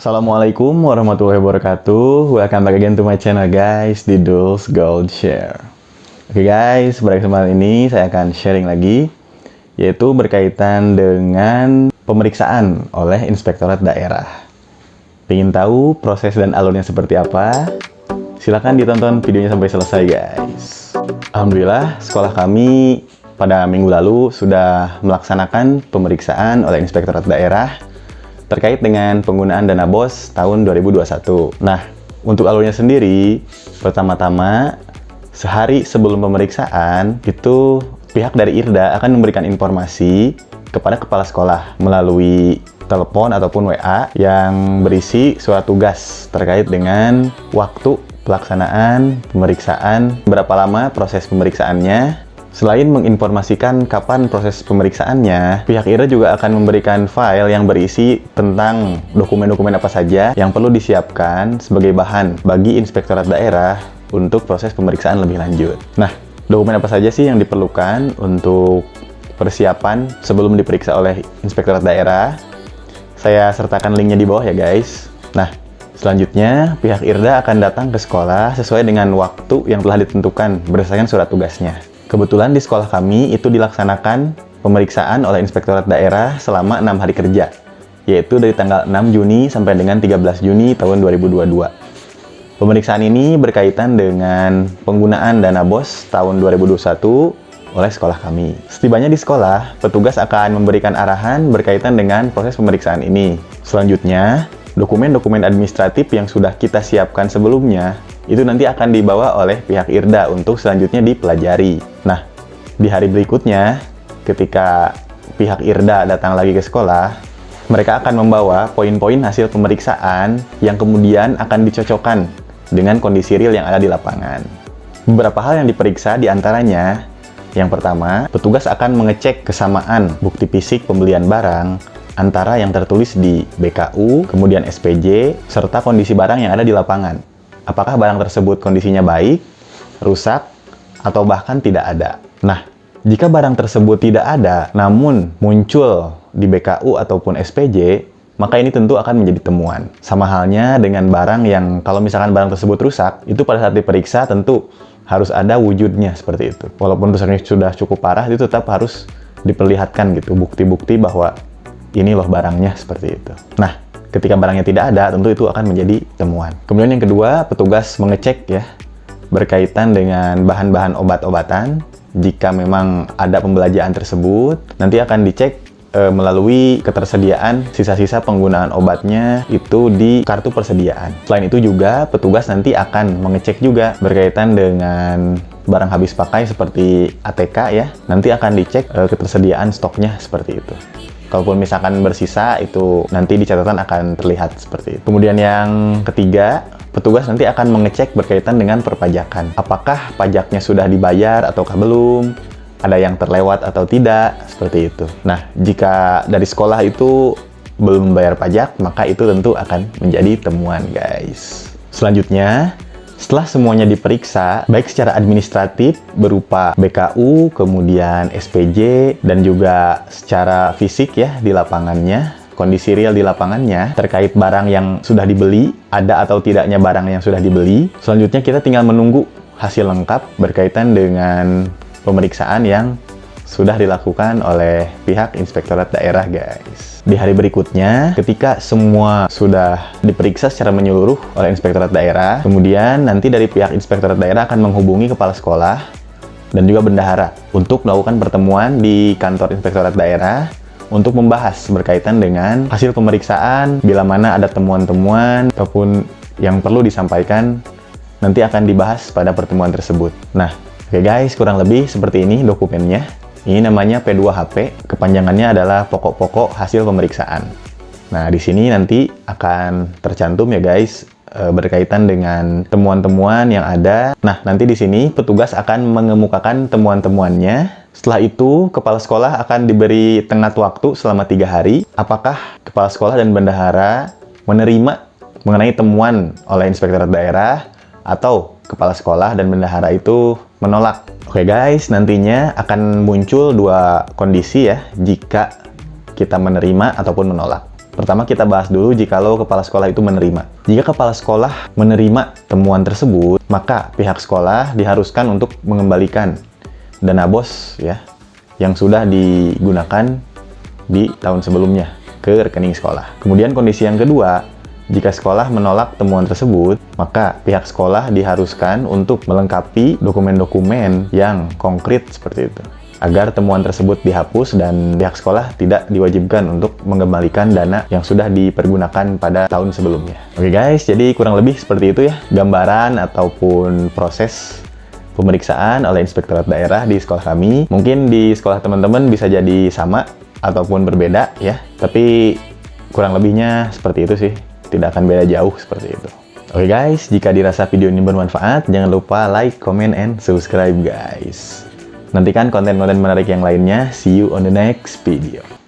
Assalamualaikum warahmatullahi wabarakatuh. Welcome back again to my channel guys, di Dul's Gold Share. Oke guys, pada kesempatan ini saya akan sharing lagi, yaitu berkaitan dengan pemeriksaan oleh Inspektorat Daerah. Pengen tahu proses dan alurnya seperti apa? Silahkan ditonton videonya sampai selesai guys. Alhamdulillah, sekolah kami pada minggu lalu sudah melaksanakan pemeriksaan oleh Inspektorat Daerah terkait dengan penggunaan dana BOS tahun 2021. Nah, untuk alurnya sendiri, pertama-tama sehari sebelum pemeriksaan itu pihak dari IRDA akan memberikan informasi kepada kepala sekolah melalui telepon ataupun WA yang berisi surat tugas terkait dengan waktu pelaksanaan pemeriksaan, berapa lama proses pemeriksaannya. Selain menginformasikan kapan proses pemeriksaannya, pihak IRDA juga akan memberikan file yang berisi tentang dokumen-dokumen apa saja yang perlu disiapkan sebagai bahan bagi Inspektorat Daerah untuk proses pemeriksaan lebih lanjut. Nah, dokumen apa saja sih yang diperlukan untuk persiapan sebelum diperiksa oleh Inspektorat Daerah? Saya sertakan linknya di bawah ya guys. Nah, selanjutnya pihak IRDA akan datang ke sekolah sesuai dengan waktu yang telah ditentukan berdasarkan surat tugasnya. Kebetulan di sekolah kami itu dilaksanakan pemeriksaan oleh Inspektorat Daerah selama 6 hari kerja, yaitu dari tanggal 6 Juni sampai dengan 13 Juni tahun 2022. Pemeriksaan ini berkaitan dengan penggunaan dana BOS tahun 2021 oleh sekolah kami. Setibanya di sekolah, petugas akan memberikan arahan berkaitan dengan proses pemeriksaan ini. Selanjutnya, dokumen-dokumen administratif yang sudah kita siapkan sebelumnya itu nanti akan dibawa oleh pihak IRDA untuk selanjutnya dipelajari. Nah, di hari berikutnya, ketika pihak IRDA datang lagi ke sekolah, mereka akan membawa poin-poin hasil pemeriksaan yang kemudian akan dicocokkan dengan kondisi real yang ada di lapangan. Beberapa hal yang diperiksa diantaranya, yang pertama, petugas akan mengecek kesamaan bukti fisik pembelian barang antara yang tertulis di BKU, kemudian SPJ, serta kondisi barang yang ada di lapangan. Apakah barang tersebut kondisinya baik, rusak, atau bahkan tidak ada. Nah, jika barang tersebut tidak ada, namun muncul di BKU ataupun SPJ, maka ini tentu akan menjadi temuan. Sama halnya dengan barang yang kalau misalkan barang tersebut rusak, itu pada saat diperiksa tentu harus ada wujudnya seperti itu. Walaupun rusaknya sudah cukup parah, itu tetap harus diperlihatkan gitu, bukti-bukti bahwa ini loh barangnya seperti itu. Nah, ketika barangnya tidak ada, tentu itu akan menjadi temuan. Kemudian yang kedua, petugas mengecek ya, berkaitan dengan bahan-bahan obat-obatan. Jika memang ada pembelanjaan tersebut, nanti akan dicek melalui ketersediaan sisa-sisa penggunaan obatnya itu di kartu persediaan. Selain itu juga, petugas nanti akan mengecek juga berkaitan dengan barang habis pakai seperti ATK ya. Nanti akan dicek ketersediaan stoknya seperti itu. Kalaupun misalkan bersisa, itu nanti di catatan akan terlihat seperti itu. Kemudian yang ketiga, petugas nanti akan mengecek berkaitan dengan perpajakan. Apakah pajaknya sudah dibayar ataukah belum? Ada yang terlewat atau tidak? Seperti itu. Nah, jika dari sekolah itu belum membayar pajak, maka itu tentu akan menjadi temuan, guys. Selanjutnya, setelah semuanya diperiksa, baik secara administratif berupa BKU, kemudian SPJ, dan juga secara fisik ya di lapangannya, kondisi real di lapangannya, terkait barang yang sudah dibeli, ada atau tidaknya barang yang sudah dibeli. Selanjutnya kita tinggal menunggu hasil lengkap berkaitan dengan pemeriksaan yang sudah dilakukan oleh pihak Inspektorat Daerah, guys. Di hari berikutnya, ketika semua sudah diperiksa secara menyeluruh oleh Inspektorat Daerah, kemudian nanti dari pihak Inspektorat Daerah akan menghubungi kepala sekolah dan juga bendahara untuk melakukan pertemuan di kantor Inspektorat Daerah untuk membahas berkaitan dengan hasil pemeriksaan, bila mana ada temuan-temuan ataupun yang perlu disampaikan, nanti akan dibahas pada pertemuan tersebut. Nah, oke guys, kurang lebih seperti ini dokumennya. Ini namanya P2HP, kepanjangannya adalah pokok-pokok hasil pemeriksaan. Nah, di sini nanti akan tercantum ya guys, berkaitan dengan temuan-temuan yang ada. Nah, nanti di sini petugas akan mengemukakan temuan-temuannya. Setelah itu, kepala sekolah akan diberi tenggat waktu selama 3 hari. Apakah kepala sekolah dan bendahara menerima mengenai temuan oleh Inspektorat Daerah, atau kepala sekolah dan bendahara itu menolak. Oke guys, nantinya akan muncul dua kondisi ya jika kita menerima ataupun menolak. Pertama kita bahas dulu jikalau kepala sekolah itu menerima. Jika kepala sekolah menerima temuan tersebut, maka pihak sekolah diharuskan untuk mengembalikan dana BOS ya yang sudah digunakan di tahun sebelumnya ke rekening sekolah. Kemudian kondisi yang kedua, jika sekolah menolak temuan tersebut, maka pihak sekolah diharuskan untuk melengkapi dokumen-dokumen yang konkret seperti itu, agar temuan tersebut dihapus dan pihak sekolah tidak diwajibkan untuk mengembalikan dana yang sudah dipergunakan pada tahun sebelumnya. Oke guys, jadi kurang lebih seperti itu ya, gambaran ataupun proses pemeriksaan oleh inspektorat daerah di sekolah kami. Mungkin di sekolah teman-teman bisa jadi sama ataupun berbeda ya, tapi kurang lebihnya seperti itu sih, tidak akan beda jauh seperti itu. Oke guys, jika dirasa video ini bermanfaat, jangan lupa like, comment, and subscribe guys. Nantikan konten-konten menarik yang lainnya. See you on the next video.